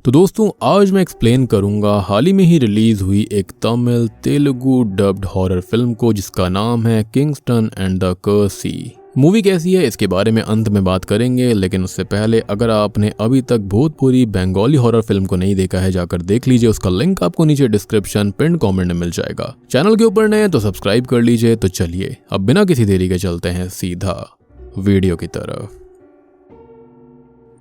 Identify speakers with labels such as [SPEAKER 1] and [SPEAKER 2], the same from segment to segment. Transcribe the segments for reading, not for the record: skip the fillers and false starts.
[SPEAKER 1] तो दोस्तों आज मैं एक्सप्लेन करूंगा हाल ही में ही रिलीज हुई एक Tamil Telugu dubbed horror film को जिसका नाम है Kingston and the cursed sea. Movie कैसी है इसके बारे में अंत में बात करेंगे, लेकिन उससे पहले अगर आपने अभी तक भोजपुरी बंगाली हॉरर फिल्म को नहीं देखा है जाकर देख लीजिए। उसका लिंक आपको नीचे डिस्क्रिप्शन पिन कमेंट में मिल जाएगा। चैनल के ऊपर नए हैं तो सब्सक्राइब कर लीजिए। तो चलिए अब बिना किसी देरी के चलते हैं सीधा वीडियो की तरफ।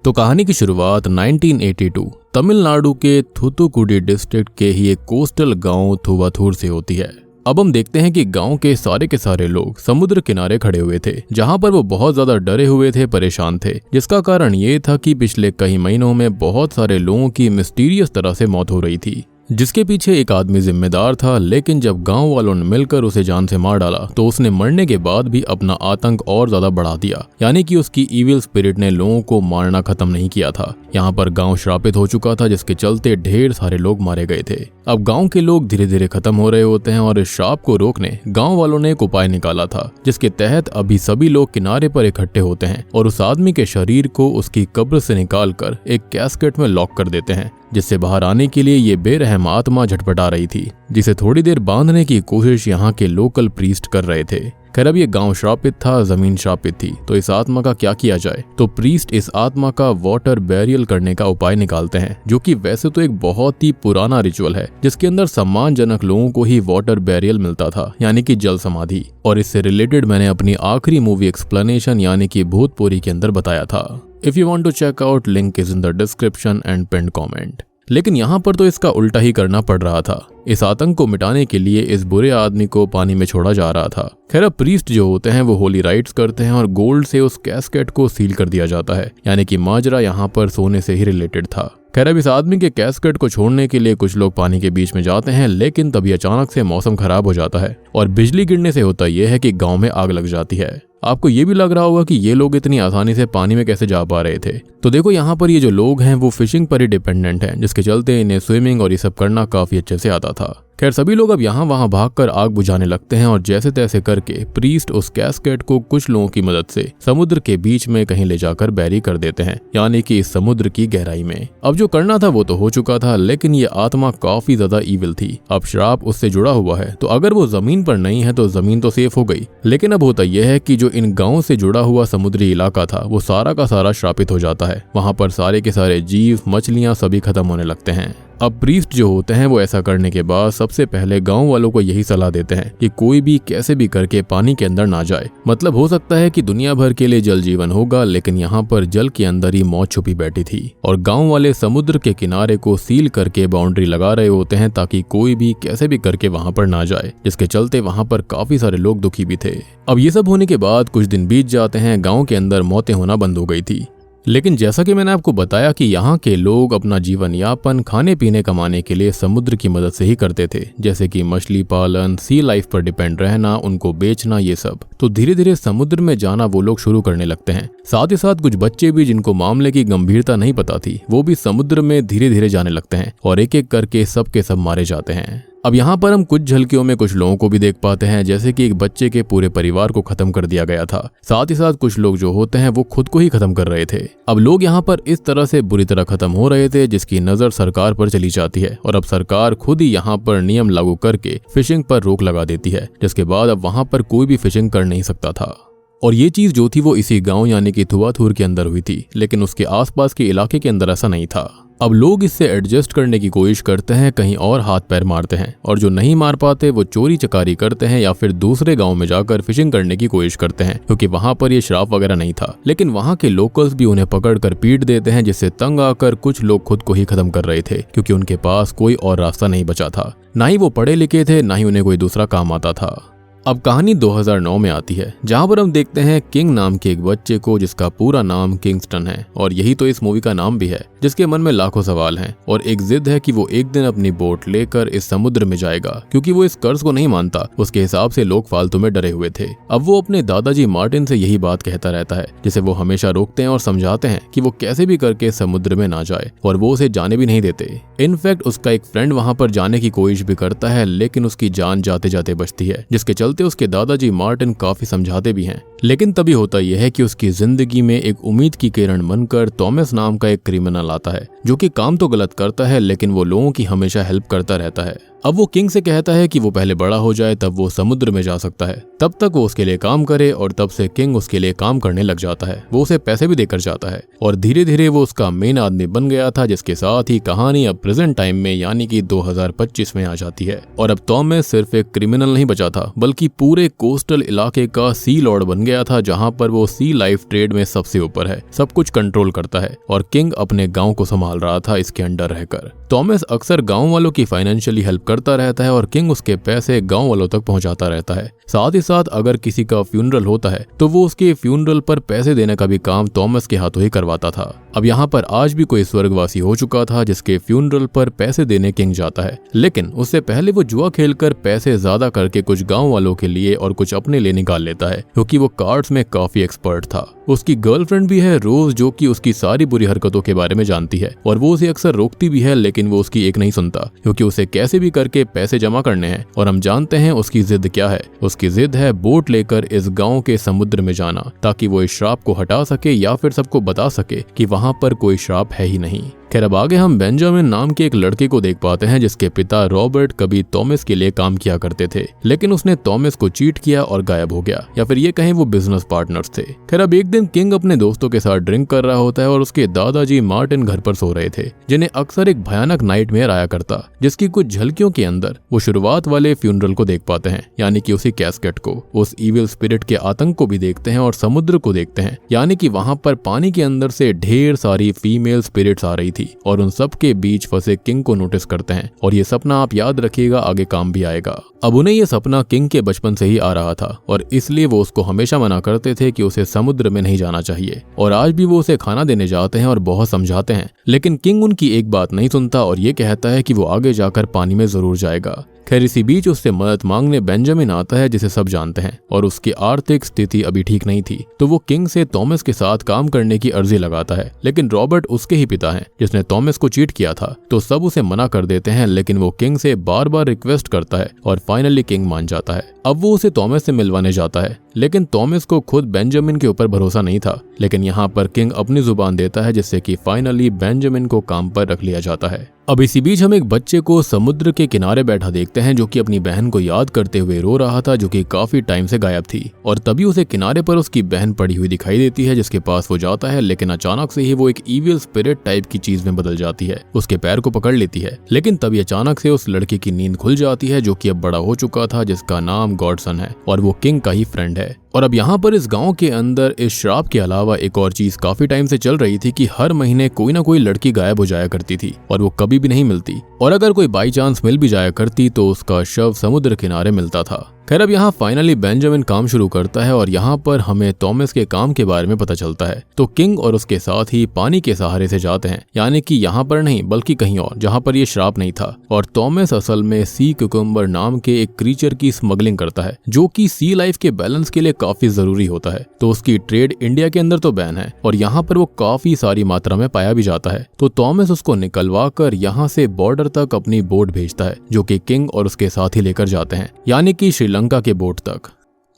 [SPEAKER 1] तो कहानी की शुरुआत 1982 तमिलनाडु के थूथुकुडी डिस्ट्रिक्ट के ही एक कोस्टल गांव थुवाथूर से होती है। अब हम देखते हैं कि गांव के सारे लोग समुद्र किनारे खड़े हुए थे, जहां पर वो बहुत ज्यादा डरे हुए थे, परेशान थे, जिसका कारण ये था कि पिछले कई महीनों में बहुत सारे लोगों की मिस्टीरियस तरह से मौत हो रही थी, जिसके पीछे एक आदमी जिम्मेदार था। लेकिन जब गांव वालों ने मिलकर उसे जान से मार डाला तो उसने मरने के बाद भी अपना आतंक और ज्यादा बढ़ा दिया, यानी कि उसकी इविल स्पिरिट ने लोगों को मारना खत्म नहीं किया था। यहाँ पर गांव श्रापित हो चुका था, जिसके चलते ढेर सारे लोग मारे गए थे। अब गांव के लोग धीरे धीरे खत्म हो रहे होते हैं और इस श्राप को रोकने गांव वालों ने एक उपाय निकाला था, जिसके तहत अभी सभी लोग किनारे पर इकट्ठे होते हैं और उस आदमी के शरीर को उसकी कब्र से निकालकर एक कैस्केट में लॉक कर देते हैं, जिससे बाहर आने के लिए ये बेरहम आत्मा झटपटा रही थी, जिसे थोड़ी देर बांधने की कोशिश यहाँ के लोकल प्रीस्ट कर रहे थे। खैर अब ये गांव श्रापित था, जमीन श्रापित थी, तो इस आत्मा का क्या किया जाए। तो प्रीस्ट इस आत्मा का वाटर बैरियल करने का उपाय निकालते हैं, जो कि वैसे तो एक बहुत ही पुराना रिचुअल है, जिसके अंदर सम्मानजनक लोगों को ही वाटर बैरियल मिलता था, यानी कि जल समाधि। और इससे रिलेटेड मैंने अपनी आखिरी मूवी एक्सप्लेनेशन यानी कि भूतपुरी के अंदर बताया था। If you want to check out, link is in the description and pin comment. लेकिन यहाँ पर तो इसका उल्टा ही करना पड़ रहा था। इस आतंक को मिटाने के लिए इस बुरे आदमी को पानी में छोड़ा जा रहा था। खैर अब प्रीस्ट जो होते हैं वो होली राइट्स करते हैं और गोल्ड से उस कैस्केट को सील कर दिया जाता है, यानी कि माजरा यहाँ पर सोने से ही रिलेटेड था। खैर अब इस आदमी के कैस्केट को छोड़ने के लिए कुछ लोग पानी के बीच में जाते हैं, लेकिन तभी अचानक से मौसम खराब हो जाता है और बिजली गिरने से होता यह है कि गाँव में आग लग जाती है। आपको ये भी लग रहा होगा कि ये लोग इतनी आसानी से पानी में कैसे जा पा रहे थे। तो देखो यहाँ पर ये जो लोग हैं वो फिशिंग पर ही डिपेंडेंट हैं, जिसके चलते इन्हें स्विमिंग और ये सब करना काफी अच्छे से आता था। खैर सभी लोग अब यहाँ वहाँ भागकर आग बुझाने लगते हैं और जैसे तैसे करके प्रीस्ट उस कैस्केट को कुछ लोगों की मदद से समुद्र के बीच में कहीं ले जाकर बैरी कर देते हैं, यानी कि इस समुद्र की गहराई में। अब जो करना था वो तो हो चुका था, लेकिन ये आत्मा काफी ज्यादा ईविल थी। अब श्राप उससे जुड़ा हुआ है, तो अगर वो जमीन पर नहीं है तो जमीन तो सेफ हो गई, लेकिन अब होता यह है कि जो इन गाँव से जुड़ा हुआ समुद्री इलाका था वो सारा का सारा श्रापित हो जाता है। वहां पर सारे के सारे जीव, मछलियां सभी खत्म होने लगते हैं। अब प्रीस्ट जो होते हैं वो ऐसा करने के बाद सबसे पहले गांव वालों को यही सलाह देते हैं कि कोई भी कैसे भी करके पानी के अंदर ना जाए। मतलब हो सकता है कि दुनिया भर के लिए जल जीवन होगा, लेकिन यहाँ पर जल के अंदर ही मौत छुपी बैठी थी। और गांव वाले समुद्र के किनारे को सील करके बाउंड्री लगा रहे होते हैं ताकि कोई भी कैसे भी करके वहां पर ना जाए, जिसके चलते वहां पर काफी सारे लोग दुखी भी थे। अब ये सब होने के बाद कुछ दिन बीत जाते हैं, गाँव के अंदर मौतें होना बंद हो गई थी। लेकिन जैसा कि मैंने आपको बताया कि यहाँ के लोग अपना जीवन यापन खाने पीने कमाने के लिए समुद्र की मदद से ही करते थे, जैसे कि मछली पालन, सी लाइफ पर डिपेंड रहना, उनको बेचना, ये सब। तो धीरे धीरे समुद्र में जाना वो लोग शुरू करने लगते हैं। साथ ही साथ कुछ बच्चे भी जिनको मामले की गंभीरता नहीं पता थी, वो भी समुद्र में धीरे धीरे जाने लगते हैं और एक एक करके सब के सब मारे जाते हैं। अब यहाँ पर हम कुछ झलकियों में कुछ लोगों को भी देख पाते हैं, जैसे कि एक बच्चे के पूरे परिवार को खत्म कर दिया गया था। साथ ही साथ कुछ लोग जो होते हैं वो खुद को ही खत्म कर रहे थे। अब लोग यहाँ पर इस तरह से बुरी तरह खत्म हो रहे थे, जिसकी नजर सरकार पर चली जाती है और अब सरकार खुद ही यहाँ पर नियम लागू करके फिशिंग पर रोक लगा देती है, जिसके बाद अब वहाँ पर कोई भी फिशिंग कर नहीं सकता था। और ये चीज जो थी वो इसी गांव यानी कि थुवाथूर के अंदर हुई थी, लेकिन उसके आसपास के इलाके के अंदर ऐसा नहीं था। अब लोग इससे एडजस्ट करने की कोशिश करते हैं, कहीं और हाथ पैर मारते हैं, और जो नहीं मार पाते वो चोरी चकारी करते हैं या फिर दूसरे गांव में जाकर फिशिंग करने की कोशिश करते हैं, क्योंकि वहां पर ये श्राप वगैरह नहीं था। लेकिन वहां के लोकल्स भी उन्हें पकड़कर पीट देते हैं, जिससे तंग आकर कुछ लोग खुद को ही खत्म कर रहे थे, क्योंकि उनके पास कोई और रास्ता नहीं बचा था। ना ही वो पढ़े लिखे थे, ना ही उन्हें कोई दूसरा काम आता था। अब कहानी 2009 में आती है, जहां पर हम देखते हैं किंग नाम के एक बच्चे को, जिसका पूरा नाम किंगस्टन है, और यही तो इस मूवी का नाम भी है, जिसके मन में लाखों सवाल हैं और एक जिद है कि वो एक दिन अपनी बोट लेकर इस समुद्र में जाएगा, क्योंकि वो इस कर्ज को नहीं मानता। उसके हिसाब से लोग फालतू में डरे हुए थे। अब वो अपने दादाजी मार्टिन से यही बात कहता रहता है, जिसे वो हमेशा रोकते हैं और समझाते हैं कि वो कैसे भी करके समुद्र में ना जाए, और वो उसे जाने भी नहीं देते। इनफैक्ट उसका एक फ्रेंड वहां पर जाने की कोशिश भी करता है, लेकिन उसकी जान जाते जाते बचती है, जिसके चलते उसके दादाजी मार्टिन काफी समझाते भी हैं लेकिन तभी होता यह है कि उसकी जिंदगी में एक उम्मीद की किरण बनकर थॉमस नाम का एक क्रिमिनल आता है, जो कि काम तो गलत करता है लेकिन वो लोगों की हमेशा हेल्प करता रहता है। अब वो किंग से कहता है कि वो पहले बड़ा हो जाए तब वो समुद्र में जा सकता है, तब तक वो उसके लिए काम करे, और तब से किंग उसके लिए काम करने लग जाता है। वो उसे पैसे भी देकर जाता है और धीरे धीरे वो उसका मेन आदमी बन गया था, जिसके साथ ही कहानी अब प्रेजेंट टाइम में यानी कि 2025 में आ जाती है। और अब थॉमस सिर्फ एक क्रिमिनल नहीं बचा था, बल्कि पूरे कोस्टल इलाके का सी लॉर्ड बन गया था, जहाँ पर वो सी लाइफ ट्रेड में सबसे ऊपर है, सब कुछ कंट्रोल करता है, और किंग अपने गाँव को संभाल रहा था इसके अंडर रहकर। थॉमस अक्सर गाँव वालों की फाइनेंशियली हेल्प करता रहता है और किंग उसके पैसे गांव वालों तक पहुंचाता रहता है। साथ ही साथ अगर किसी का फ्यूनरल होता है तो वो उसके फ्यूनरल पर पैसे देने का भी काम थॉमस के हाथों ही करवाता था। अब यहाँ पर आज भी कोई स्वर्गवासी हो चुका था जिसके फ्यूनरल पर पैसे देने किंग जाता है, लेकिन उससे पहले वो जुआ खेलकर पैसे ज्यादा करके कुछ गाँव वालों के लिए और कुछ अपने लिए निकाल लेता है, क्योंकि वो कार्ड्स में काफी एक्सपर्ट था। उसकी गर्लफ्रेंड भी है रोज, जो कि उसकी सारी बुरी हरकतों के बारे में जानती है और वो उसे अक्सर रोकती भी है, लेकिन वो उसकी एक नहीं सुनता, क्योंकि उसे कैसे भी करके पैसे जमा करने हैं। और हम जानते हैं उसकी जिद क्या है। उसकी जिद है बोट लेकर इस गांव के समुद्र में जाना, ताकि वो इस श्राप को हटा सके या फिर सबको बता सके कि वहां पर कोई श्राप है ही नहीं। खैर, अब आगे हम बेंजामिन नाम के एक लड़के को देख पाते हैं, जिसके पिता रॉबर्ट कभी थॉमस के लिए काम किया करते थे, लेकिन उसने थॉमस को चीट किया और गायब हो गया, या फिर ये कहें वो बिजनेस पार्टनर्स थे। खैर, अब एक दिन किंग अपने दोस्तों के साथ ड्रिंक कर रहा होता है और उसके दादाजी मार्टिन घर पर सो रहे थे, जिन्हें अक्सर एक भयानक नाइटमेयर आया करता, जिसकी कुछ झलकियों के अंदर वो शुरुआत वाले फ्यूनरल को देख पाते हैं, यानी कि उसी कैस्केट को, उस इविल स्पिरिट के आतंक को भी देखते हैं और समुद्र को देखते हैं, यानी कि वहां पर पानी के अंदर से ढेर सारी फीमेल स्पिरिट्स आ रही थी, और उन सब के बीच फंसे किंग को नोटिस करते हैं। और ये सपना आप याद रखिएगा, आगे काम भी आएगा। अब उन्हें ये सपना किंग के बचपन से ही आ रहा था, और इसलिए वो उसको हमेशा मना करते थे कि उसे समुद्र में नहीं जाना चाहिए, और आज भी वो उसे खाना देने जाते हैं और बहुत समझाते हैं, लेकिन किंग उनकी एक बात नहीं सुनता और ये कहता है कि वो आगे जाकर पानी में जरूर जाएगा। खैर, इसी बीच उससे मदद मांगने बेंजामिन आता है, जिसे सब जानते हैं, और उसकी आर्थिक स्थिति अभी ठीक नहीं थी, तो वो किंग से थॉमस के साथ काम करने की अर्जी लगाता है। लेकिन रॉबर्ट उसके ही पिता हैं, जिसने थॉमस को चीट किया था, तो सब उसे मना कर देते हैं, लेकिन वो किंग से बार बार रिक्वेस्ट करता है और फाइनली किंग मान जाता है। अब वो उसे थॉमस से मिलवाने जाता है, लेकिन थॉमस को खुद बेंजामिन के ऊपर भरोसा नहीं था, लेकिन यहाँ पर किंग अपनी जुबान देता है, जिससे कि फाइनली बेंजामिन को काम पर रख लिया जाता है। अब इसी बीच हम एक बच्चे को समुद्र के किनारे बैठा देखते हैं, जो कि अपनी बहन को याद करते हुए रो रहा था, जो कि काफी टाइम से गायब थी, और तभी उसे किनारे पर उसकी बहन पड़ी हुई दिखाई देती है, जिसके पास वो जाता है, लेकिन अचानक से ही वो एक इविल स्पिरिट टाइप की चीज में बदल जाती है, उसके पैर को पकड़ लेती है। लेकिन तभी अचानक से उस लड़के की नींद खुल जाती है, जो कि अब बड़ा हो चुका था, जिसका नाम गॉडसन है, और वो किंग का ही फ्रेंड है। और अब यहाँ पर इस गांव के अंदर इस श्राप के अलावा एक और चीज काफी टाइम से चल रही थी कि हर महीने कोई ना कोई लड़की गायब हो जाया करती थी, और वो कभी भी नहीं मिलती, और अगर कोई बाई चांस मिल भी जाया करती तो उसका शव समुद्र किनारे मिलता था। खैर, अब यहाँ फाइनली बेंजामिन काम शुरू करता है, और यहाँ पर हमें थॉमस के काम के बारे में पता चलता है। तो किंग और उसके साथ ही पानी के सहारे से जाते हैं, यानी कि यहाँ पर नहीं बल्कि कहीं और, जहाँ पर ये श्राप नहीं था। और थॉमस असल में सी क्यूकम्बर नाम के एक क्रीचर की स्मगलिंग करता है, जो कि सी लाइफ के बैलेंस के लिए काफी जरूरी होता है। तो उसकी ट्रेड इंडिया के अंदर तो बैन है, और यहाँ पर वो काफी सारी मात्रा में पाया भी जाता है। तो थॉमस उसको निकलवा कर यहाँ से बॉर्डर तक अपनी बोट भेजता है, जो कि किंग और उसके साथ ही लेकर जाते हैं, यानी कि श्रीलंका के बोट तक।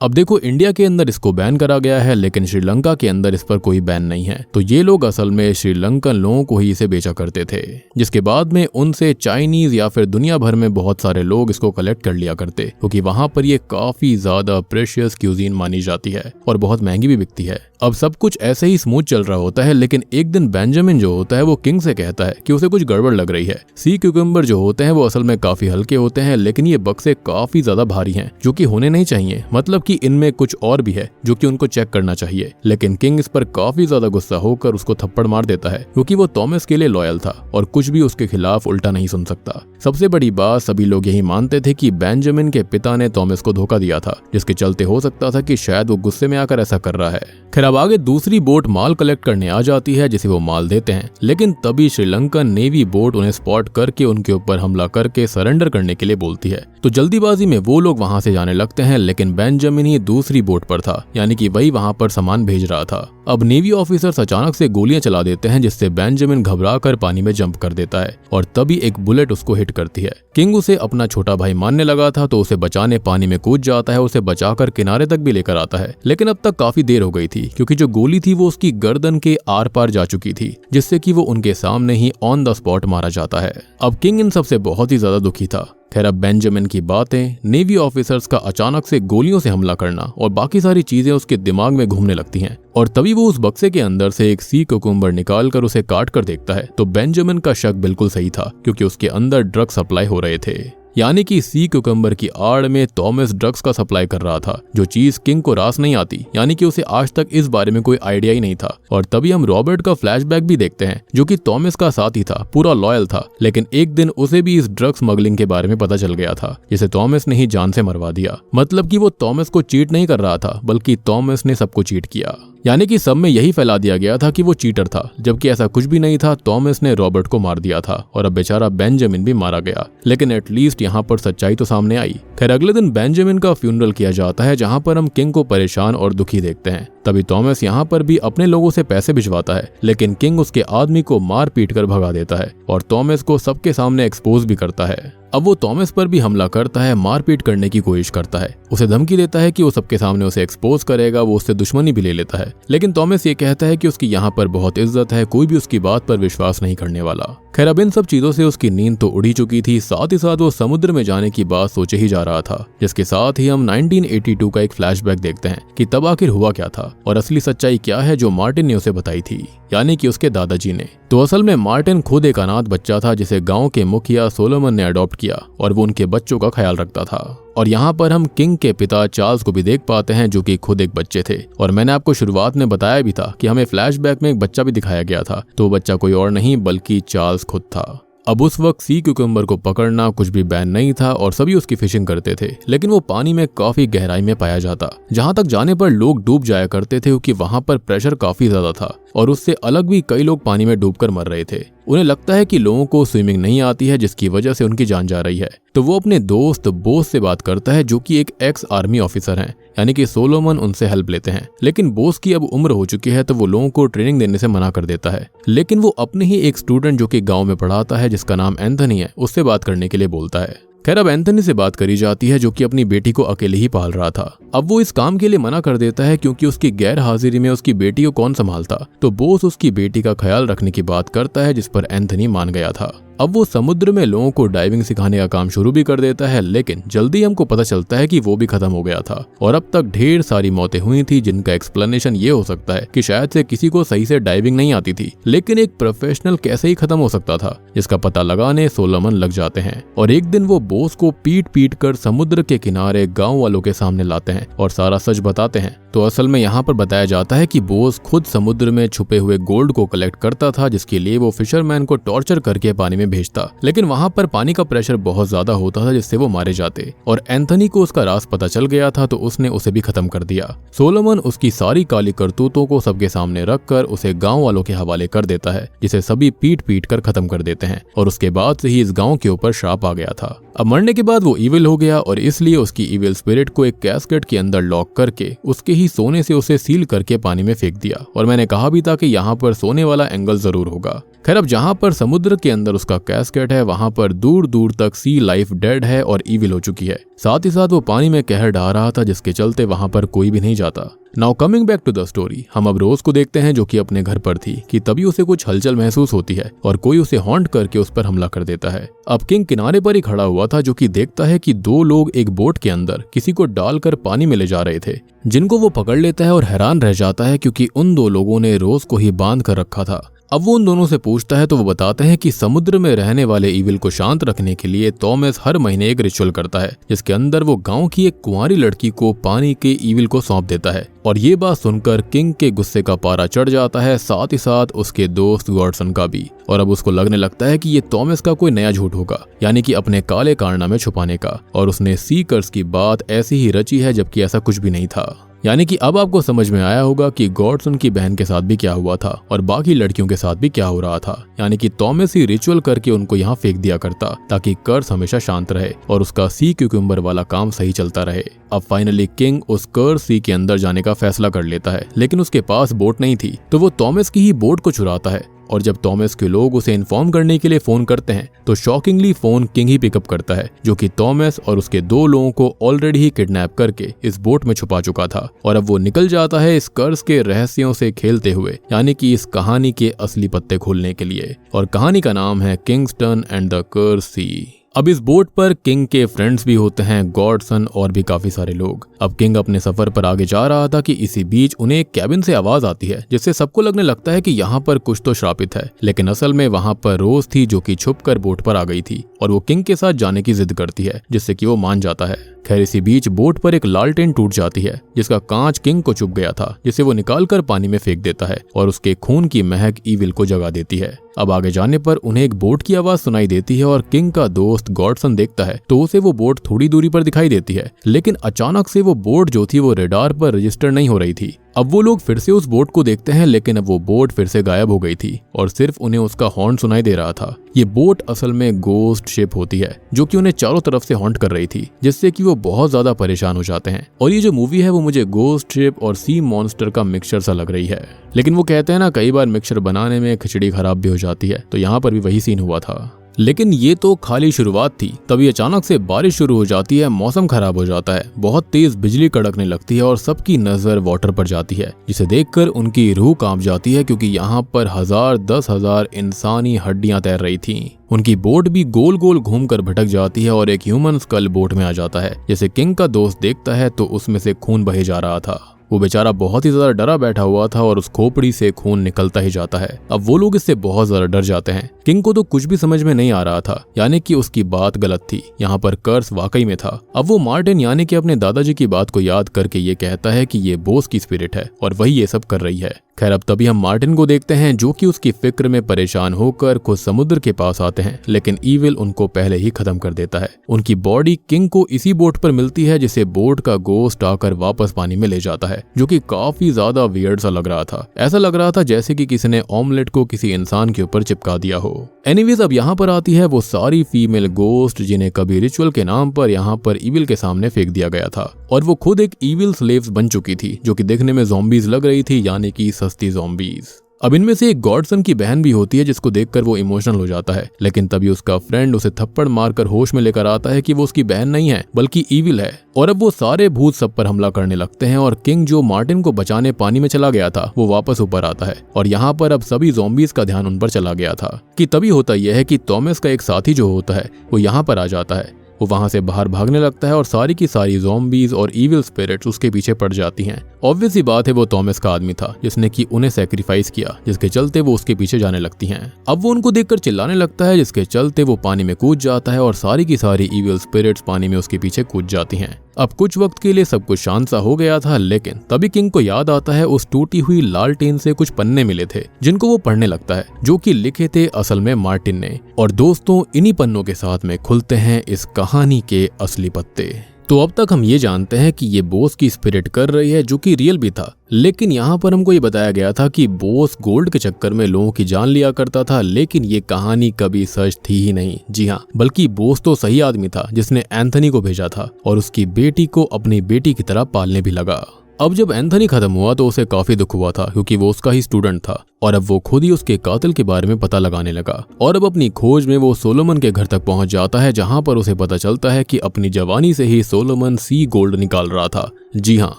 [SPEAKER 1] अब देखो, इंडिया के अंदर इसको बैन करा गया है, लेकिन श्रीलंका के अंदर इस पर कोई बैन नहीं है। तो ये लोग असल में श्रीलंकन लोगों को ही इसे बेचा करते थे, जिसके बाद में उनसे चाइनीज या फिर दुनिया भर में बहुत सारे लोग इसको कलेक्ट कर लिया करते, क्योंकि वहां पर ये काफी ज्यादा प्रेशियस क्यूजीन मानी जाती है और बहुत महंगी भी बिकती है। अब सब कुछ ऐसे ही स्मूथ चल रहा होता है, लेकिन एक दिन बेंजामिन जो होता है वो किंग से कहता है कि उसे कुछ गड़बड़ लग रही है। सी क्यूकम्बर जो होते हैं वो असल में काफी हल्के होते हैं, लेकिन ये बक्से काफी ज्यादा भारी हैं, जो कि होने नहीं चाहिए, मतलब कि इनमें कुछ और भी है जो कि उनको चेक करना चाहिए। लेकिन किंग इस पर काफी ज्यादा गुस्सा होकर उसको थप्पड़ मार देता है, क्योंकि वो थॉमस के लिए लॉयल था और कुछ भी उसके खिलाफ उल्टा नहीं सुन सकता। सबसे बड़ी बात, सभी लोग यही मानते थे कि बेंजामिन के पिता ने थॉमस को धोखा दिया था, जिसके चलते हो सकता था कि शायद वो गुस्से में आकर ऐसा कर रहा है। खैर, अब आगे दूसरी बोट माल कलेक्ट करने आ जाती है, जिसे वो माल देते हैं, लेकिन तभी श्रीलंकन नेवी बोट उन्हें स्पॉट करके उनके ऊपर हमला करके सरेंडर करने के लिए बोलती है। तो जल्दीबाजी में वो लोग वहां से जाने लगते हैं, लेकिन बेंजामिन बेंजामिन ही दूसरी बोट पर था, यानी कि वही वहां पर सामान भेज रहा था। अब नेवी ऑफिसर्स अचानक से गोलियां चला देते हैं, जिससे बेंजामिन घबराकर पानी में जंप कर देता है और तभी एक बुलेट उसको हिट करती है। किंग उसे अपना छोटा भाई मानने लगा था तो उसे बचाने पानी में कूद जाता है, उसे बचाकर किनारे तक भी लेकर आता है। लेकिन अब तक काफी देर हो गई थी, क्योंकि जो गोली थी वो उसकी गर्दन के आर पार जा चुकी थी, जिससे कि वो उनके सामने ही ऑन द स्पॉट मारा जाता है। अब किंग इन सबसे बहुत ही ज्यादा दुखी था। खैर, अब बेंजामिन की बातें, नेवी ऑफिसर्स का अचानक से गोलियों से हमला करना और बाकी सारी चीजें उसके दिमाग में घूमने लगती हैं। और तभी वो उस बक्से के अंदर से एक सी कुकुम्बर निकालकर उसे काट कर देखता है तो बेंजामिन का शक बिल्कुल सही था, क्योंकि उसके अंदर ड्रग सप्लाई हो रहे थे। यानी कि सी कुकुम्बर की आड़ में थॉमस ड्रग्स का सप्लाई कर रहा था, जो चीज किंग को रास नहीं आती, यानी कि उसे आज तक इस बारे में कोई आइडिया ही नहीं था। और तभी हम रॉबर्ट का फ्लैशबैक भी देखते हैं, जो कि थॉमस का साथी था, पूरा लॉयल था, लेकिन एक दिन उसे भी इस ड्रग स्मगलिंग के बारे में पता चल गया था, जिसे थॉमस ने ही जान से मरवा दिया। मतलब कि वो थॉमस को चीट नहीं कर रहा था, बल्कि थॉमस ने सबको चीट किया। यानी कि सब में यही फैला दिया गया था कि वो चीटर था, जबकि ऐसा कुछ भी नहीं था। थॉमस ने रॉबर्ट को मार दिया था और अब बेचारा बेंजामिन भी मारा गया, लेकिन एटलीस्ट यहाँ पर सच्चाई तो सामने आई। खैर, अगले दिन बेंजामिन का फ्यूनरल किया जाता है, जहाँ पर हम किंग को परेशान और दुखी देखते हैं। तभी थॉमस यहाँ पर भी अपने लोगों से पैसे भिजवाता है, लेकिन किंग उसके आदमी को मार पीट कर भगा देता है और थॉमस को सबके सामने एक्सपोज भी करता है। अब वो थॉमस पर भी हमला करता है, मारपीट करने की कोशिश करता है, उसे धमकी देता है कि वो सबके सामने उसे एक्सपोज करेगा, वो उससे दुश्मनी भी ले लेता है। लेकिन थॉमस ये कहता है कि उसकी यहाँ पर बहुत इज्जत है, कोई भी उसकी बात पर विश्वास नहीं करने वाला। खैर, अब इन सब चीजों से उसकी नींद तो उड़ी चुकी थी, साथ ही साथ वो समुद्र में जाने की बात सोचे ही जा रहा था, जिसके साथ ही हम 1982 का एक फ्लैशबैक देखते हैं कि तब आखिर हुआ क्या था और असली सच्चाई क्या है जो मार्टिन ने उसे बताई थी, यानी कि उसके दादाजी ने। तो असल में मार्टिन खुद एक अनाथ बच्चा था, जिसे गांव के मुखिया सोलोमन ने अडॉप्ट किया और वो उनके बच्चों का ख्याल रखता था। और यहाँ पर हम किंग के पिता चार्ल्स को भी देख पाते हैं, जो कि खुद एक बच्चे थे। और मैंने आपको शुरुआत में बताया भी था कि हमें फ्लैशबैक में एक बच्चा भी दिखाया गया था, तो वो बच्चा कोई और नहीं बल्कि चार्ल्स खुद था। अब उस वक्त सी क्यूकम्बर को पकड़ना कुछ भी बैन नहीं था और सभी उसकी फिशिंग करते थे, लेकिन वो पानी में काफी गहराई में पाया जाता, जहां तक जाने पर लोग डूब जाया करते थे, क्योंकि वहां पर प्रेशर काफी ज्यादा था और उससे अलग भी कई लोग पानी में डूबकर मर रहे थे। उन्हें लगता है कि लोगों को स्विमिंग नहीं आती है, जिसकी वजह से उनकी जान जा रही है। तो वो अपने दोस्त बोस से बात करता है, जो कि एक एक्स आर्मी ऑफिसर हैं, यानी कि सोलोमन उनसे हेल्प लेते हैं। लेकिन बोस की अब उम्र हो चुकी है, तो वो लोगों को ट्रेनिंग देने से मना कर देता है। लेकिन वो अपने ही एक स्टूडेंट जो कि गांव में पढ़ाता है, जिसका नाम एंथनी है, उससे बात करने के लिए बोलता है। खैर, अब एंथनी से बात करी जाती है, जो कि अपनी बेटी को अकेले ही पाल रहा था। अब वो इस काम के लिए मना कर देता है, क्योंकि उसकी गैर हाजिरी में उसकी बेटी को कौन संभालता। तो बोस उसकी बेटी का ख्याल रखने की बात करता है, जिस पर एंथनी मान गया था। अब वो समुद्र में लोगों को डाइविंग सिखाने का काम शुरू भी कर देता है, लेकिन जल्दी हमको पता चलता है कि वो भी खत्म हो गया था और अब तक ढेर सारी मौतें हुई थी, जिनका एक्सप्लेनेशन ये हो सकता है कि शायद से किसी को सही से डाइविंग नहीं आती थी। लेकिन एक प्रोफेशनल कैसे ही खत्म हो सकता था, जिसका पता लगाने सोलोमन लग जाते हैं और एक दिन वो बोस को पीट पीट कर समुद्र के किनारे गाँव वालों के सामने लाते हैं और सारा सच बताते हैं। तो असल में यहाँ पर बताया जाता है कि बोस खुद समुद्र में छुपे हुए गोल्ड को कलेक्ट करता था, जिसके लिए वो फिशरमैन को टॉर्चर करके पानी में भेजता, लेकिन वहां पर पानी का प्रेशर बहुत ज्यादा होता था, जिससे वो मारे जाते। और एंथनी को उसका राज पता चल गया था, तो उसने उसे भी खत्म कर दिया। सोलोमन उसकी सारी काली करतूतों को सबके सामने रखकर उसे गांव वालों के हवाले कर देता है, जिसे सभी पीट पीट कर खत्म कर देते हैं। और उसके बाद से ही इस गांव के ऊपर श्राप आ गया था। अब मरने के बाद वो इविल हो गया और इसलिए उसकी इविल स्पिरिट को एक कैस्केट के अंदर लॉक करके उसके ही सोने से उसे सील करके पानी में फेंक दिया। और मैंने कहा भी था कि यहाँ पर सोने वाला एंगल जरूर होगा। खैर, अब जहाँ पर समुद्र के अंदर उसका कैस्केट है, वहां पर दूर दूर तक सी लाइफ डेड है और इविल हो चुकी है। साथ ही साथ वो पानी में कहर ढा रहा था, जिसके चलते वहां पर कोई भी नहीं जाता। Now coming back to the story, हम अब रोज को देखते हैं, जो कि अपने घर पर थी कि तभी उसे कुछ हलचल महसूस होती है और कोई उसे हॉन्ट करके उस पर हमला कर देता है। अब किंग किनारे पर ही खड़ा हुआ था, जो कि देखता है कि दो लोग एक बोट के अंदर किसी को डालकर पानी में ले जा रहे थे, जिनको वो पकड़ लेता है और हैरान रह जाता है, क्योंकि उन दो लोगों ने रोज को ही बांध कर रखा था। अब वो उन दोनों से पूछता है तो वो बताते हैं कि समुद्र में रहने वाले इविल को शांत रखने के लिए थॉमस हर महीने एक रिचुअल करता है, जिसके अंदर वो गांव की एक कुंवारी लड़की को पानी के इविल को सौंप देता है, और ये बात सुनकर किंग के गुस्से का पारा चढ़ जाता है, साथ ही साथ उसके दोस्त गॉडसन का भी। और अब उसको लगने लगता है कि ये थॉमस का कोई नया झूठ होगा, यानी कि अपने काले कारनामे छुपाने का, और उसने सीकर्स की बात ऐसी ही रची है जबकि ऐसा कुछ भी नहीं था। यानी कि अब आपको समझ में आया होगा कि गॉडसन की बहन के साथ भी क्या हुआ था और बाकी लड़कियों के साथ भी क्या हो रहा था। यानी कि थॉमस ही रिचुअल करके उनको यहाँ फेंक दिया करता ताकि कर्स हमेशा शांत रहे और उसका सी क्यूकम्बर वाला काम सही चलता रहे। अब फाइनली किंग उस कर्स सी के अंदर जाने का फैसला कर लेता है, लेकिन उसके पास बोट नहीं थी, तो वो थॉमस की ही बोट को चुराता है। और जब थॉमस के लोग उसे इन्फॉर्म करने के लिए फोन करते हैं तो शॉकिंगली फोन किंग ही पिकअप करता है, जो कि थॉमस और उसके 2 लोगों को ऑलरेडी ही किडनैप करके इस बोट में छुपा चुका था। और अब वो निकल जाता है इस कर्स के रहस्यों से खेलते हुए, यानी कि इस कहानी के असली पत्ते खोलने के लिए। और कहानी का नाम है किंगस्टन एंड द कर्स सी। अब इस बोट पर किंग के फ्रेंड्स भी होते हैं, गॉडसन और भी काफी सारे लोग। अब किंग अपने सफर पर आगे जा रहा था कि इसी बीच उन्हें एक कैबिन से आवाज आती है, जिससे सबको लगने लगता है कि यहाँ पर कुछ तो श्रापित है। लेकिन असल में वहाँ पर रोज थी, जो कि छुपकर बोट पर आ गई थी और वो किंग के साथ जाने की जिद करती है, जिससे कि वो मान जाता है। खैर इसी बीच बोट पर एक लालटेन टूट जाती है, जिसका कांच किंग को चुभ गया था, जिसे वो निकालकर पानी में फेंक देता है और उसके खून की महक ईविल को जगा देती है। अब आगे जाने पर उन्हें एक बोट की आवाज सुनाई देती है और किंग का दोस्त गॉडसन देखता है तो उसे वो बोट थोड़ी दूरी पर दिखाई देती है, लेकिन अचानक से वो बोट जो थी वो रेडार पर रजिस्टर नहीं हो रही थी। अब वो लोग फिर से उस बोट को देखते हैं, लेकिन अब वो बोट फिर से गायब हो गई थी और सिर्फ उन्हें उसका हॉर्न सुनाई दे रहा था। ये बोट असल में गोस्ट शिप होती है, जो कि उन्हें चारों तरफ से हॉन्ट कर रही थी, जिससे कि वो बहुत ज्यादा परेशान हो जाते हैं। और ये जो मूवी है वो मुझे गोस्ट शिप और सी मॉन्स्टर का मिक्सचर सा लग रही है। लेकिन वो कहते हैं ना, कई बार मिक्सचर बनाने में खिचड़ी खराब भी हो जाती है, तो यहाँ पर भी वही सीन हुआ था। लेकिन ये तो खाली शुरुआत थी। तभी अचानक से बारिश शुरू हो जाती है, मौसम खराब हो जाता है, बहुत तेज बिजली कड़कने लगती है और सबकी नजर वाटर पर जाती है, जिसे देखकर उनकी रूह कांप जाती है, क्योंकि यहाँ पर 1000-10,000 इंसानी हड्डियां तैर रही थीं। उनकी बोट भी गोल गोल घूमकर भटक जाती है और एक ह्यूमन स्कल बोट में आ जाता है। जैसे किंग का दोस्त देखता है तो उसमें से खून बहे जा रहा था। वो बेचारा बहुत ही ज्यादा डरा बैठा हुआ था और उस खोपड़ी से खून निकलता ही जाता है। अब वो लोग इससे बहुत ज्यादा डर जाते हैं। किंग को तो कुछ भी समझ में नहीं आ रहा था, यानी कि उसकी बात गलत थी, यहाँ पर कर्स वाकई में था। अब वो मार्टिन यानी कि अपने दादाजी की बात को याद करके ये कहता है कि ये बोस की स्पिरिट है और वही ये सब कर रही है। खैर अब तभी हम मार्टिन को देखते हैं, जो कि उसकी फिक्र में परेशान होकर खुद समुद्र के पास आते हैं, लेकिन ईविल उनको पहले ही खत्म कर देता है। उनकी बॉडी किंग को इसी बोट पर मिलती है, जिसे बोट का गोस्ट आकर वापस पानी में ले जाता है, जो कि काफी ज्यादा वियर्ड सा लग रहा था। ऐसा लग रहा था जैसे कि किसी ने ऑमलेट को किसी इंसान के ऊपर चिपका दिया हो। एनीवेज अब यहाँ पर आती है वो सारी फीमेल गोस्ट जिन्हें कभी रिचुअल के नाम पर यहाँ पर ईविल के सामने फेंक दिया गया था, और वो खुद एक ईविल स्लेव्स बन चुकी थी, जो कि देखने में ज़ॉम्बीज लग रही थी, यानी कि सस्ती ज़ॉम्बीज। अब इनमें से एक गॉडसन की बहन भी होती है, जिसको देखकर वो इमोशनल हो जाता है, लेकिन तभी उसका फ्रेंड उसे थप्पड़ मारकर होश में लेकर आता है कि वो उसकी बहन नहीं है बल्कि ईविल है। और अब वो सारे भूत सब पर हमला करने लगते हैं और किंग जो मार्टिन को बचाने पानी में चला गया था वो वापस ऊपर आता है। और यहाँ पर अब सभी ज़ॉम्बीज का ध्यान उन पर चला गया था कि तभी होता यह है कि थॉमस का एक साथी जो होता है वो यहाँ पर आ जाता है। वो वहां से बाहर भागने लगता है और सारी की सारी ज़ॉम्बीज और ईविल स्पिरिट्स उसके पीछे पड़ जाती हैं। ऑब्वियस सी बात है, वो थॉमस का आदमी था जिसने कि उन्हें सैक्रिफाइस किया, जिसके चलते वो उसके पीछे जाने लगती हैं। अब वो उनको देखकर चिल्लाने लगता है, जिसके चलते वो पानी में कूद जाता है और सारी की सारी ईविल स्पिरिट्स पानी में उसके पीछे कूद जाती हैं। अब कुछ वक्त के लिए सब कुछ शांत सा हो गया था, लेकिन तभी किंग को याद आता है उस टूटी हुई लालटेन से कुछ पन्ने मिले थे, जिनको वो पढ़ने लगता है, जो कि लिखे थे असल में मार्टिन ने। और दोस्तों, इन्हीं पन्नों के साथ में खुलते हैं इस कहानी के असली पत्ते। तो अब तक हम ये जानते हैं कि ये बोस की स्पिरिट कर रही है, जो कि रियल भी था, लेकिन यहाँ पर हमको ये बताया गया था कि बोस गोल्ड के चक्कर में लोगों की जान लिया करता था, लेकिन ये कहानी कभी सच थी ही नहीं। जी हाँ, बल्कि बोस तो सही आदमी था जिसने एंथनी को भेजा था और उसकी बेटी को अपनी बेटी की तरह पालने भी लगा। अब जब एंथनी खत्म हुआ तो उसे काफी दुख हुआ था, क्योंकि वो उसका ही स्टूडेंट था, और अब वो खुद ही उसके कातिल के बारे में पता लगाने लगा। और अब अपनी खोज में वो सोलोमन के घर तक पहुंच जाता है, जहां पर उसे पता चलता है कि अपनी जवानी से ही सोलोमन सी गोल्ड निकाल रहा था। जी हाँ,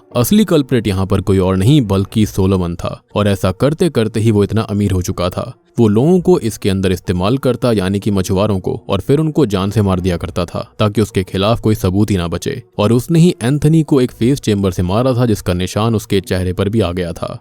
[SPEAKER 1] असली कल्प्रेट यहाँ पर कोई और नहीं बल्कि सोलोमन था, और ऐसा करते करते ही वो इतना अमीर हो चुका था। वो लोगों को इसके अंदर इस्तेमाल करता, यानी कि मछुआरों को, और फिर उनको जान से मार दिया करता था ताकि उसके खिलाफ कोई सबूत ही ना बचे। और उसने ही एंथनी को एक फेस चेंबर से मारा था, जिसका निशान उसके चेहरे पर भी आ गया था।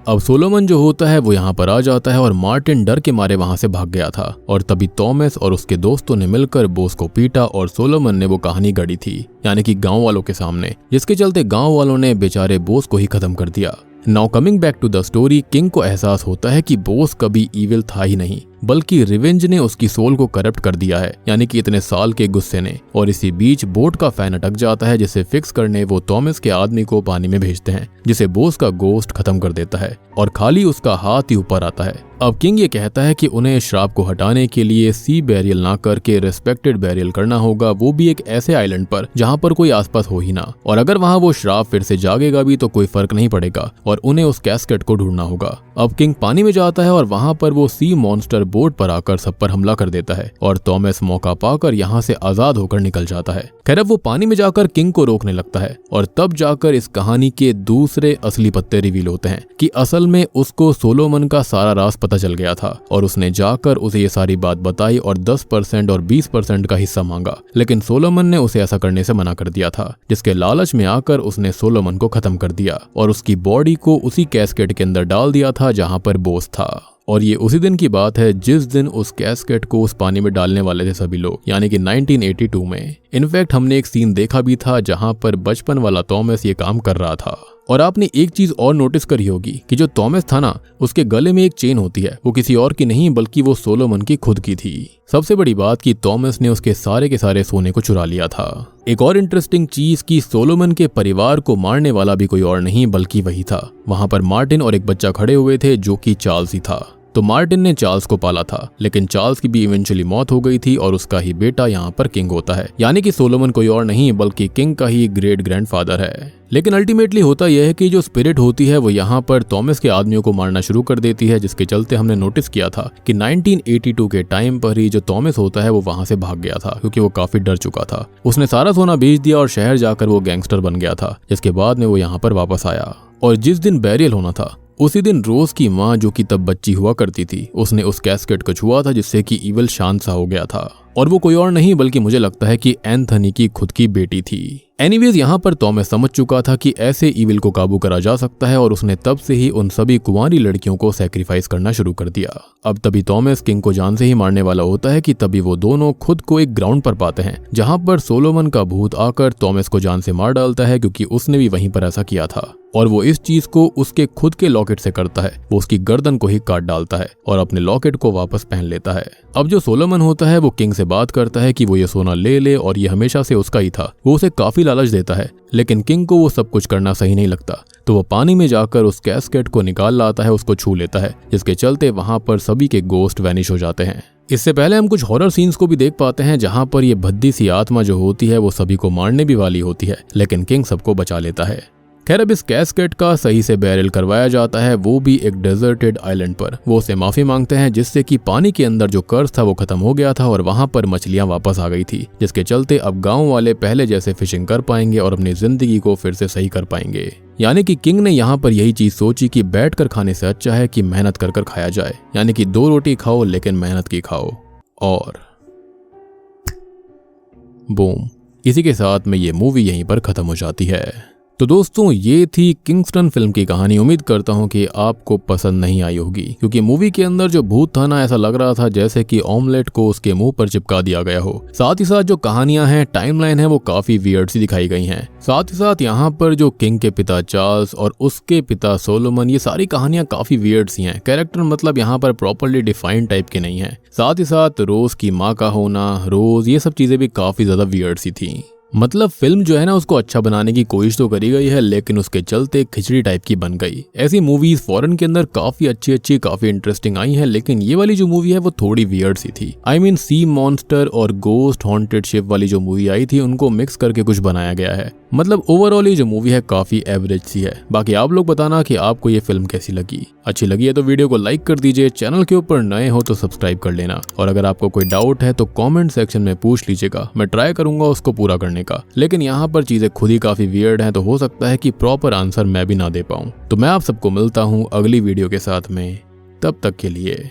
[SPEAKER 1] अब सोलोमन जो होता है वो यहाँ पर आ जाता है और मार्टिन डर के मारे वहां से भाग गया था और तभी थॉमस और उसके दोस्तों ने मिलकर बोस को पीटा और सोलोमन ने वो कहानी गढ़ी थी, यानी कि गांव वालों के सामने, जिसके चलते गांव वालों ने बेचारे बोस को ही खत्म कर दिया। Now coming back to the story, king को एहसास होता है कि बोस कभी इविल था ही नहीं, बल्कि रिवेंज ने उसकी सोल को करप्ट कर दिया है, यानी कि इतने साल के गुस्से ने। और इसी बीच बोट का फैन अटक जाता है, जिसे फिक्स करने वो थॉमस के आदमी को पानी में भेजते हैं, जिसे बोस का गोश्त खत्म कर देता है और खाली उसका हाथ ही ऊपर आता है। अब किंग ये कहता है कि उन्हें श्राप को हटाने के लिए सी बैरियल ना करके रेस्पेक्टेड बैरियल करना होगा, वो भी एक ऐसे आइलैंड पर जहाँ पर कोई आसपास हो ही ना, और अगर वहाँ वो श्राप फिर से जागेगा भी तो कोई फर्क नहीं पड़ेगा और उन्हें उस कैस्केट को ढूंढना होगा। अब किंग पानी में जाता है और वहाँ पर वो सी मॉन्स्टर बोट पर आकर सब पर हमला कर देता है और थॉमस मौका पाकर यहाँ से आजाद होकर निकल जाता है। खैर अब वो पानी में जाकर किंग को रोकने लगता है और तब जाकर इस कहानी के दूसरे असली पत्ते रिवील होते हैं कि असल में उसको सोलोमन का सारा राज पता चल गया था और उसने जाकर उसे ये सारी बात बताई और 10% और 20% का हिस्सा मांगा, लेकिन सोलोमन ने उसे ऐसा करने से मना कर दिया था, जिसके लालच में आकर उसने सोलोमन को खत्म कर दिया और उसकी बॉडी को उसी कैस्केट के अंदर डाल दिया था जहां पर बोस था। और ये उसी दिन की बात है जिस दिन उस कैस्केट को उस पानी में डालने वाले थे सभी लोग, यानी कि 1982 में। इनफैक्ट हमने एक सीन देखा भी था जहां पर बचपन वाला थॉमस ये काम कर रहा था। और आपने एक चीज और नोटिस करी होगी कि जो थॉमस था ना, उसके गले में एक चेन होती है, वो किसी और की नहीं बल्कि वो सोलोमन की खुद की थी। सबसे बड़ी बात कि थॉमस ने उसके सारे के सारे सोने को चुरा लिया था। एक और इंटरेस्टिंग चीज कि सोलोमन के परिवार को मारने वाला भी कोई और नहीं बल्कि वही था। वहां पर मार्टिन और एक बच्चा खड़े हुए थे जो कि चार्ल्स ही था। तो मार्टिन ने चार्ल्स को पाला था, लेकिन चार्ल्स की भी इवेंचुअली मौत हो गई थी और उसका ही बेटा यहाँ पर किंग होता है, यानी कि सोलोमन कोई और नहीं बल्कि किंग का ही ग्रेट ग्रैंडफादर है। लेकिन अल्टीमेटली होता यह है कि जो स्पिरिट होती है वो यहाँ पर थॉमस के आदमियों को मारना शुरू कर देती है, जिसके चलते हमने नोटिस किया था कि 1982 के टाइम पर ही जो थॉमस होता है वो वहां से भाग गया था, क्योंकि वो काफी डर चुका था। उसने सारा सोना बेच दिया और शहर जाकर वो गैंगस्टर बन गया था, जिसके बाद में वो यहाँ पर वापस आया। और जिस दिन बैरियल होना था उसी दिन रोज की माँ, जो कि तब बच्ची हुआ करती थी, उसने उस कैस्केट को छुआ था, जिससे कि इविल शांत सा हो गया था। और वो कोई और नहीं बल्कि मुझे लगता है कि एंथनी की खुद की बेटी थी। एनीवेज यहाँ पर थॉमस समझ चुका था कि ऐसे इविल को काबू करा जा सकता है और उसने तब से ही उन सभी कुंवारी लड़कियों को सैक्रिफाइस करना शुरू कर दिया। अब तभी थॉमस किंग को जान से ही मारने वाला होता है कि तभी वो दोनों खुद को एक ग्राउंड पर पाते हैं जहां पर सोलोमन का भूत आकर थॉमस को जान से मार डालता है, क्योंकि उसने भी वहीं पर ऐसा किया था। और वो इस चीज को उसके खुद के लॉकेट से करता है, वो उसकी गर्दन को ही काट डालता है और अपने लॉकेट को वापस पहन लेता है। अब जो सोलोमन होता है वो किंग से बात करता है कि वो ये सोना ले ले और ये हमेशा से उसका ही था। वो उसे काफी लालच देता है, लेकिन किंग को वो सब कुछ करना सही नहीं लगता, तो वो पानी में जाकर उस कैस्केट को निकाल लाता है, उसको छू लेता है, जिसके चलते वहां पर सभी के गोस्ट वैनिश हो जाते हैं। इससे पहले हम कुछ हॉरर सीन्स को भी देख पाते हैं जहां पर ये भद्दी सी आत्मा जो होती है वो सभी को मारने भी वाली होती है, लेकिन किंग सबको बचा लेता है। खैर अब इस कैस्केट का सही से बैरल करवाया जाता है, वो भी एक डेजर्टेड आइलैंड पर। वो उसे माफी मांगते हैं, जिससे कि पानी के अंदर जो कर्ज था वो खत्म हो गया था और वहां पर मछलियां वापस आ गई थी, जिसके चलते अब गांव वाले पहले जैसे फिशिंग कर पाएंगे और अपनी जिंदगी को फिर से सही कर पाएंगे। यानी कि किंग ने यहाँ पर यही चीज सोची कि बैठकर खाने से अच्छा है कि मेहनत कर कर खाया जाए, यानी कि 2 रोटी खाओ लेकिन मेहनत की खाओ। और बूम, इसी के साथ में ये मूवी यहीं पर खत्म हो जाती है। तो दोस्तों ये थी किंगस्टन फिल्म की कहानी। उम्मीद करता हूँ कि आपको पसंद नहीं आई होगी, क्योंकि मूवी के अंदर जो भूत था ना, ऐसा लग रहा था जैसे कि ऑमलेट को उसके मुंह पर चिपका दिया गया हो। साथ ही साथ जो कहानियां हैं, टाइमलाइन है, वो काफी वियर्ड सी दिखाई गई हैं। साथ ही साथ यहाँ पर जो किंग के पिता चार्ल्स और उसके पिता सोलोमन, ये सारी कहानियां काफी वियर्ड सी हैं। कैरेक्टर मतलब यहाँ पर प्रॉपर्ली डिफाइंड टाइप के नहीं है। साथ ही साथ रोज की माँ का होना, रोज, ये सब चीजें भी काफी ज्यादा वियर्ड सी थी। मतलब फिल्म जो है ना, उसको अच्छा बनाने की कोशिश तो करी गई है, लेकिन उसके चलते खिचड़ी टाइप की बन गई। ऐसी मूवीज फॉरेन के अंदर काफी अच्छी काफी इंटरेस्टिंग आई हैं, लेकिन ये वाली जो मूवी है वो थोड़ी वियर्ड सी थी। आई मीन सी मॉन्स्टर और गोस्ट हॉन्टेड शिप वाली जो मूवी आई थी, उनको मिक्स करके कुछ बनाया गया है। मतलब ओवरऑल ये जो मूवी है काफी एवरेज सी है। बाकी आप लोग बताना कि आपको ये फिल्म कैसी लगी। अच्छी लगी है तो वीडियो को लाइक कर दीजिए, चैनल के ऊपर नए हो तो सब्सक्राइब कर लेना, और अगर आपको कोई डाउट है तो कमेंट सेक्शन में पूछ लीजिएगा, मैं ट्राई करूंगा उसको पूरा करने का। लेकिन यहाँ पर चीजें खुद ही काफी वियर्ड हैं, तो हो सकता है कि प्रॉपर आंसर मैं भी ना दे पाऊं। तो मैं आप सबको मिलता हूँ अगली वीडियो के साथ में, तब तक के लिए